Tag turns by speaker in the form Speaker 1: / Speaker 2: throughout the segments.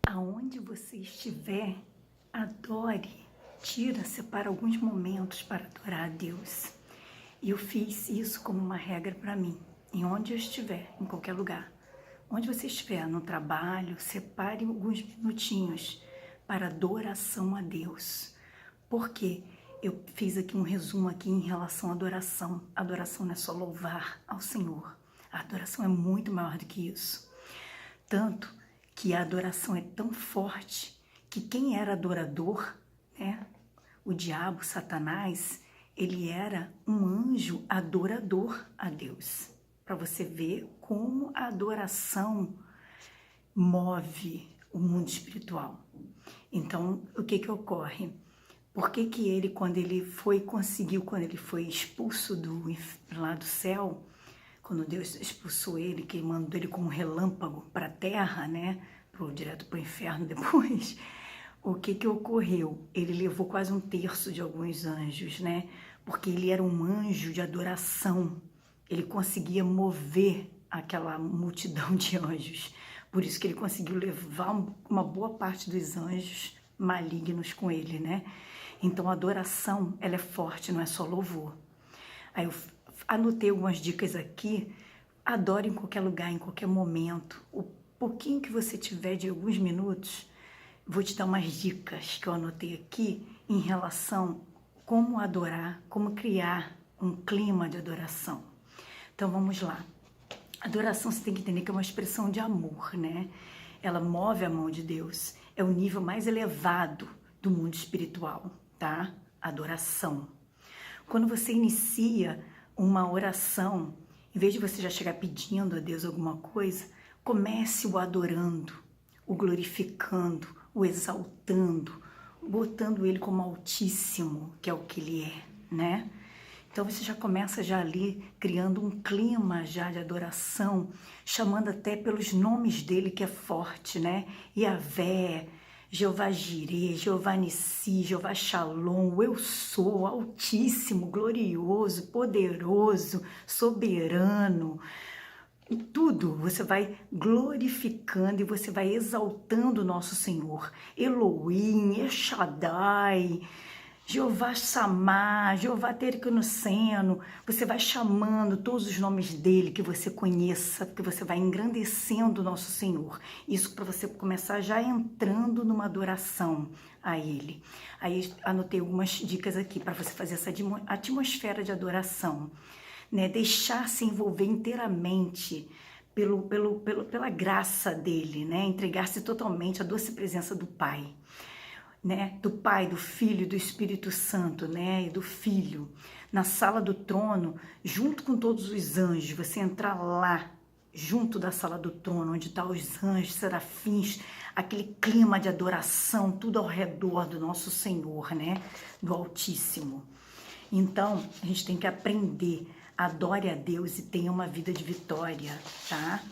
Speaker 1: Aonde você estiver, adore. Separa alguns momentos para adorar a Deus. E eu fiz isso como uma regra para mim. Em onde eu estiver, em qualquer lugar. Onde você estiver, no trabalho, separe alguns minutinhos para adoração a Deus. Por quê? Eu fiz aqui um resumo aqui em relação à adoração. A adoração não é só louvar ao Senhor. A adoração é muito maior do que isso. Tanto que a adoração é tão forte que quem era adorador, né? O diabo, Satanás, ele era um anjo adorador a Deus. Para você ver como a adoração move o mundo espiritual. Então, o que ocorre? Por que ele, quando ele foi expulso lá do céu, quando Deus expulsou ele, que mandou ele como um relâmpago para a terra, né, direto para o inferno depois, o que ocorreu? Ele levou quase um terço de alguns anjos, né, porque ele era um anjo de adoração, ele conseguia mover aquela multidão de anjos, por isso que ele conseguiu levar uma boa parte dos anjos malignos com ele, né. Então a adoração, ela é forte, não é só louvor. Aí eu anotei algumas dicas aqui. Adore em qualquer lugar, em qualquer momento. O pouquinho que você tiver de alguns minutos, vou te dar umas dicas que eu anotei aqui em relação a como adorar, como criar um clima de adoração. Então vamos lá. Adoração, você tem que entender que é uma expressão de amor, né? Ela move a mão de Deus. É o nível mais elevado do mundo espiritual, tá? Adoração. Quando você inicia uma oração, em vez de você já chegar pedindo a Deus alguma coisa, comece o adorando, o glorificando, o exaltando, botando ele como altíssimo, que é o que ele é, né? Então você já começa já ali criando um clima já de adoração, chamando até pelos nomes dele que é forte, né? Yahvé, Jeová Jireh, Jeová Nissi, Jeová Shalom, eu sou altíssimo, glorioso, poderoso, soberano. Tudo você vai glorificando e você vai exaltando o nosso Senhor. Elohim, El Shaddai, Jeová Samá, Jeová Tericunoceno, você vai chamando todos os nomes dele que você conheça, porque você vai engrandecendo o nosso Senhor. Isso para você começar já entrando numa adoração a ele. Aí anotei algumas dicas aqui para você fazer essa atmosfera de adoração, né? Deixar se envolver inteiramente pela graça dele, né? Entregar-se totalmente à doce presença do Pai. Né, do Pai, do Filho e do Espírito Santo, né, e do Filho, na sala do trono, junto com todos os anjos, você entrar lá, junto da sala do trono, onde estão os anjos, serafins, aquele clima de adoração, tudo ao redor do nosso Senhor, né, do Altíssimo. Então, a gente tem que aprender, adore a Deus e tenha uma vida de vitória, tá?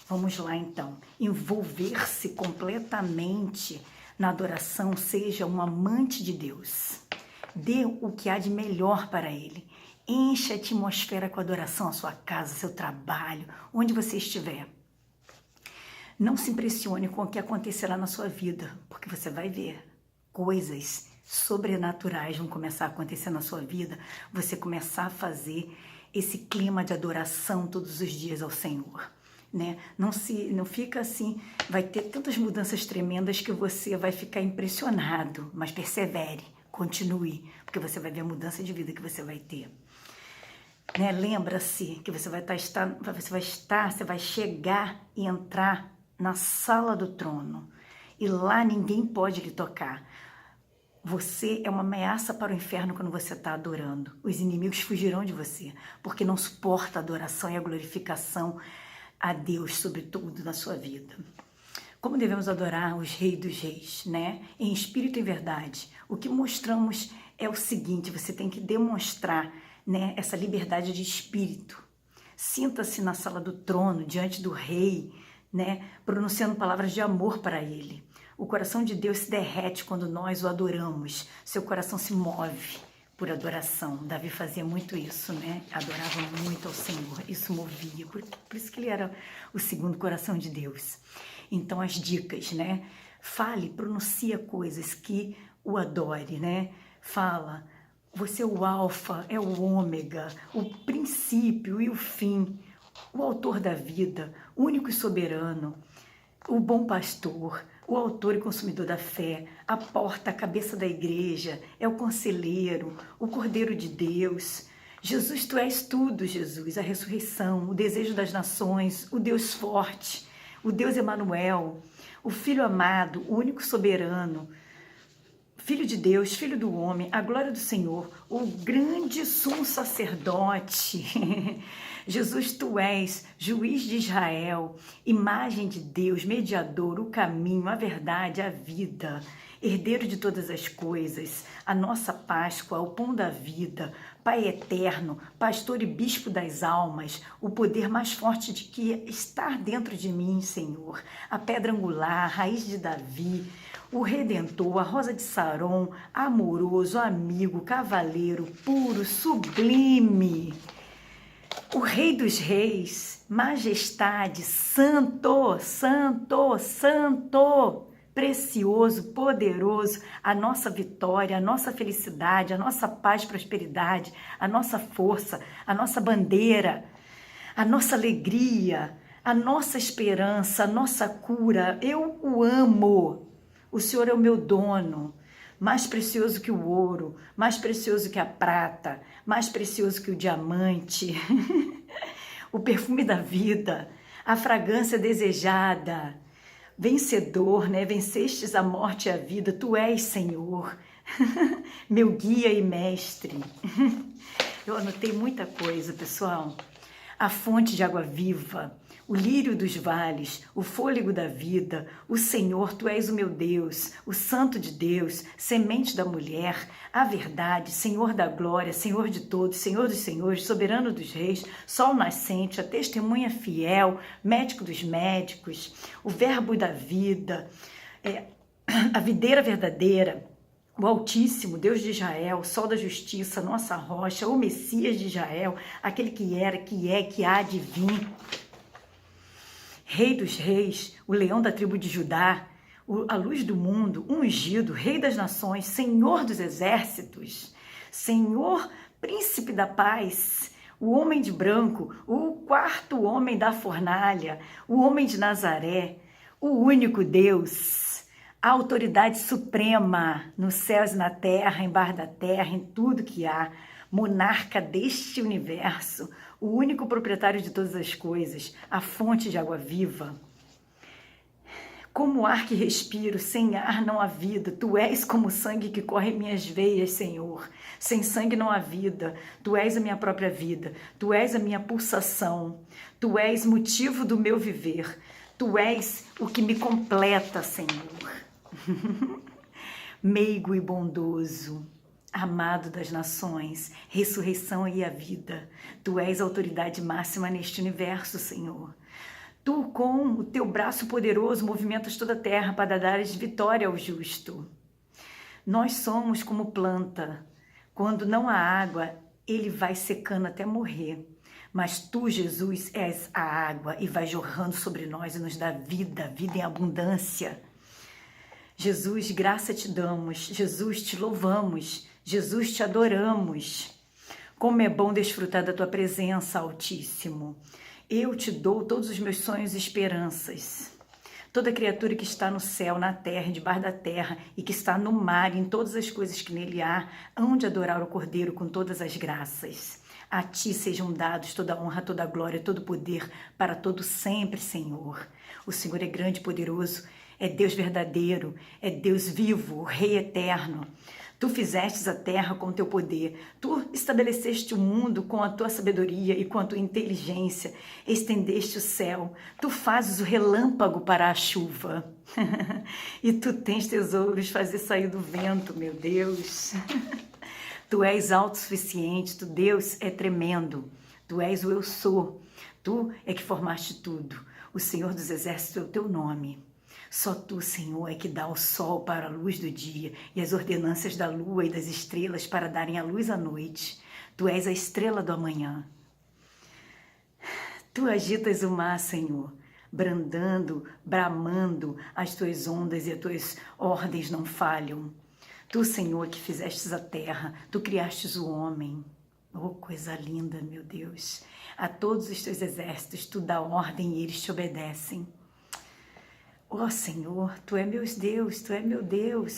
Speaker 1: Vamos lá, então. Envolver-se completamente na adoração, seja um amante de Deus. Dê o que há de melhor para Ele. Enche a atmosfera com adoração, a sua casa, seu trabalho, onde você estiver. Não se impressione com o que acontecerá na sua vida, porque você vai ver coisas sobrenaturais vão começar a acontecer na sua vida, você começar a fazer esse clima de adoração todos os dias ao Senhor. Né? Não fica assim, vai ter tantas mudanças tremendas que você vai ficar impressionado, mas persevere, continue, porque você vai ver a mudança de vida que você vai ter. Né? Lembra-se que você vai chegar e entrar na sala do trono, e lá ninguém pode lhe tocar. Você é uma ameaça para o inferno quando você está adorando. Os inimigos fugirão de você, porque não suporta a adoração e a glorificação a Deus sobre tudo na sua vida. Como devemos adorar os reis dos reis, né? Em espírito e verdade. O que mostramos é o seguinte, você tem que demonstrar, né, essa liberdade de espírito. Sinta-se na sala do trono, diante do rei, né, pronunciando palavras de amor para ele. O coração de Deus se derrete quando nós o adoramos. Seu coração se move por adoração. Davi fazia muito isso, né? Adorava muito ao Senhor. Isso movia. Por isso que ele era o segundo coração de Deus. Então as dicas, né? Fale, pronuncia coisas que o adore, né? Fala, você é o alfa, é o ômega, o princípio e o fim, o autor da vida, único e soberano, o bom pastor, o autor e consumidor da fé, a porta, a cabeça da igreja, é o conselheiro, o Cordeiro de Deus. Jesus, tu és tudo, Jesus, a ressurreição, o desejo das nações, o Deus forte, o Deus Emanuel, o Filho amado, o único soberano, Filho de Deus, Filho do homem, a glória do Senhor, o grande sumo sacerdote. Jesus, tu és juiz de Israel, imagem de Deus, mediador, o caminho, a verdade, a vida, herdeiro de todas as coisas, a nossa Páscoa, o pão da vida, Pai eterno, pastor e bispo das almas, o poder mais forte de que está dentro de mim, Senhor, a pedra angular, a raiz de Davi, o Redentor, a rosa de Saron, amoroso, amigo, cavaleiro, puro, sublime, o Rei dos Reis, majestade, santo, santo, santo, precioso, poderoso, a nossa vitória, a nossa felicidade, a nossa paz, prosperidade, a nossa força, a nossa bandeira, a nossa alegria, a nossa esperança, a nossa cura. Eu o amo. O Senhor é o meu dono, mais precioso que o ouro, mais precioso que a prata, mais precioso que o diamante, o perfume da vida, a fragrância desejada, vencedor, né? Vencestes a morte e a vida, tu és, Senhor, meu guia e mestre. Eu anotei muita coisa, pessoal. A fonte de água viva, o lírio dos vales, o fôlego da vida, o Senhor, tu és o meu Deus, o Santo de Deus, semente da mulher, a verdade, Senhor da glória, Senhor de todos, Senhor dos senhores, soberano dos reis, sol nascente, a testemunha fiel, médico dos médicos, o verbo da vida, a videira verdadeira, o Altíssimo, Deus de Israel, Sol da Justiça, nossa rocha, o Messias de Israel, aquele que era, que é, que há de vir, Rei dos Reis, o leão da tribo de Judá, a luz do mundo, ungido, Rei das nações, Senhor dos exércitos, Senhor, Príncipe da paz, o homem de branco, o quarto homem da fornalha, o homem de Nazaré, o único Deus, a autoridade suprema nos céus e na terra, embaixo da terra, em tudo que há, monarca deste universo, o único proprietário de todas as coisas, a fonte de água viva. Como o ar que respiro, sem ar não há vida, tu és como o sangue que corre em minhas veias, Senhor. Sem sangue não há vida, tu és a minha própria vida, tu és a minha pulsação, tu és motivo do meu viver, tu és o que me completa, Senhor. Meigo e bondoso, amado das nações, ressurreição e a vida, tu és a autoridade máxima neste universo, Senhor. Tu, com o teu braço poderoso, movimentas toda a terra para dares vitória ao justo. Nós somos como planta, quando não há água, ele vai secando até morrer. Mas tu, Jesus, és a água e vai jorrando sobre nós e nos dá vida, vida em abundância. Jesus, graça te damos, Jesus, te louvamos, Jesus, te adoramos. Como é bom desfrutar da tua presença, Altíssimo. Eu te dou todos os meus sonhos e esperanças. Toda criatura que está no céu, na terra, debaixo da terra e que está no mar, em todas as coisas que nele há, hão de adorar o Cordeiro com todas as graças. A ti sejam dados toda a honra, toda a glória, todo o poder para todo sempre, Senhor. O Senhor é grande e poderoso, é Deus verdadeiro, é Deus vivo, o Rei eterno. Tu fizestes a terra com o teu poder, tu estabeleceste o mundo com a tua sabedoria e com a tua inteligência, estendeste o céu, tu fazes o relâmpago para a chuva, e tu tens tesouros fazer sair do vento, meu Deus. Tu és autossuficiente, tu, Deus, é tremendo, tu és o eu sou, tu é que formaste tudo, o Senhor dos exércitos é o teu nome. Só tu, Senhor, é que dá o sol para a luz do dia e as ordenanças da lua e das estrelas para darem a luz à noite. Tu és a estrela do amanhã. Tu agitas o mar, Senhor, brandando, bramando, as tuas ondas e as tuas ordens não falham. Tu, Senhor, que fizestes a terra, tu criastes o homem. Oh, coisa linda, meu Deus. A todos os teus exércitos, tu dá ordem e eles te obedecem. Oh, Senhor, tu é meu Deus, tu é meu Deus.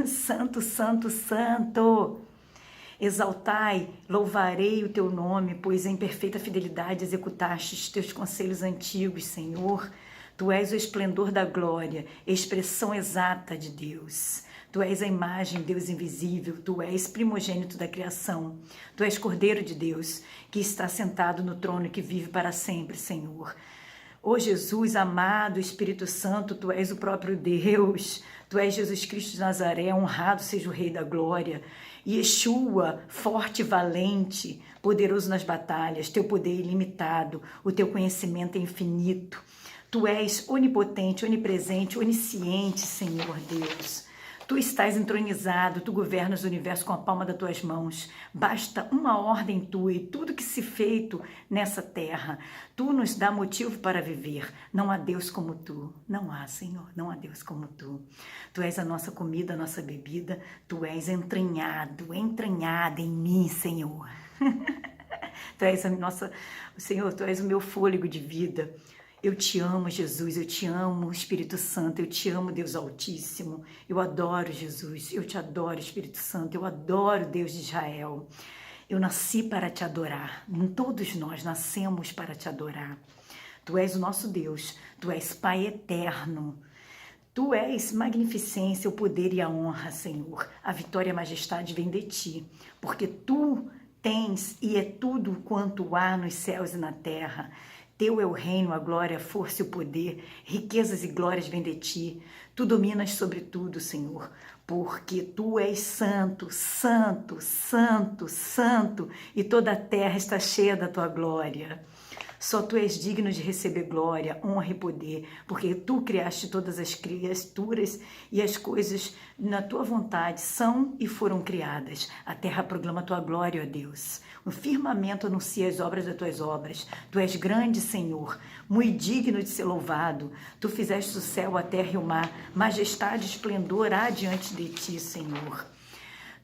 Speaker 1: Santo, santo, santo. Exaltai, louvarei o teu nome, pois em perfeita fidelidade executaste os teus conselhos antigos, Senhor. Tu és o esplendor da glória, expressão exata de Deus. Tu és a imagem, Deus invisível, tu és primogênito da criação. Tu és Cordeiro de Deus, que está sentado no trono e que vive para sempre, Senhor. Ó Jesus, amado Espírito Santo, tu és o próprio Deus. Tu és Jesus Cristo de Nazaré, honrado seja o Rei da Glória. Yeshua, forte e valente, poderoso nas batalhas, teu poder é ilimitado, o teu conhecimento é infinito. Tu és onipotente, onipresente, onisciente, Senhor Deus. Tu estás entronizado, tu governas o universo com a palma das tuas mãos. Basta uma ordem tua e tudo que se feito nessa terra. Tu nos dá motivo para viver. Não há Deus como tu. Não há, Senhor, não há Deus como tu. Tu és a nossa comida, a nossa bebida. Tu és entranhado, entranhada em mim, Senhor. Tu és a nossa, Senhor, tu és o meu fôlego de vida. Eu te amo, Jesus, eu te amo, Espírito Santo, eu te amo, Deus Altíssimo. Eu adoro, Jesus, eu te adoro, Espírito Santo, eu adoro, Deus de Israel. Eu nasci para te adorar, todos nós nascemos para te adorar. Tu és o nosso Deus, tu és Pai eterno. Tu és magnificência, o poder e a honra, Senhor. A vitória e a majestade vem de ti, porque tu tens e é tudo quanto há nos céus e na terra. Teu é o reino, a glória, a força e o poder, riquezas e glórias vêm de ti. Tu dominas sobre tudo, Senhor, porque tu és santo, santo, santo, santo, e toda a terra está cheia da tua glória. Só tu és digno de receber glória, honra e poder, porque tu criaste todas as criaturas e as coisas na tua vontade são e foram criadas. A terra proclama a tua glória, ó Deus. O firmamento anuncia as obras das tuas obras. Tu és grande, Senhor, muito digno de ser louvado. Tu fizeste o céu, a terra e o mar. Majestade e esplendor há diante de ti, Senhor.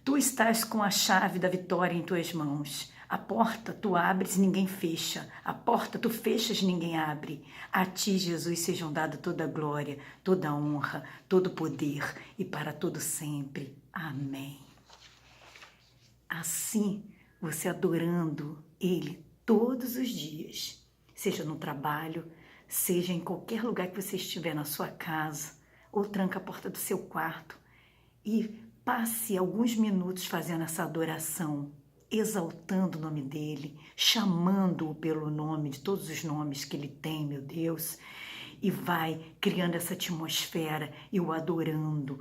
Speaker 1: Tu estás com a chave da vitória em tuas mãos. A porta tu abres e ninguém fecha. A porta tu fechas e ninguém abre. A ti, Jesus, sejam dadas toda a glória, toda a honra, todo o poder e para todo sempre. Amém. Assim, você adorando Ele todos os dias, seja no trabalho, seja em qualquer lugar que você estiver na sua casa, ou tranca a porta do seu quarto e passe alguns minutos fazendo essa adoração, exaltando o nome dele, chamando-o pelo nome, de todos os nomes que ele tem, meu Deus, e vai criando essa atmosfera e o adorando,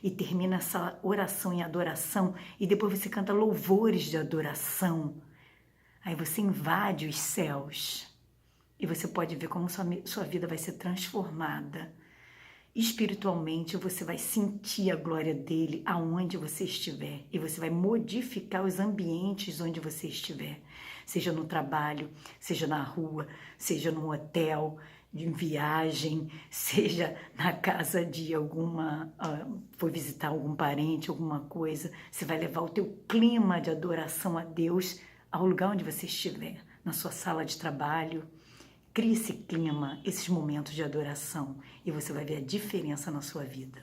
Speaker 1: e termina essa oração em adoração, e depois você canta louvores de adoração. Aí você invade os céus, e você pode ver como sua vida vai ser transformada. Espiritualmente, você vai sentir a glória dele aonde você estiver. E você vai modificar os ambientes onde você estiver. Seja no trabalho, seja na rua, seja no hotel, em viagem, seja na casa de alguma... for visitar algum parente, alguma coisa. Você vai levar o teu clima de adoração a Deus ao lugar onde você estiver. Na sua sala de trabalho. Crie esse clima, esses momentos de adoração, e você vai ver a diferença na sua vida.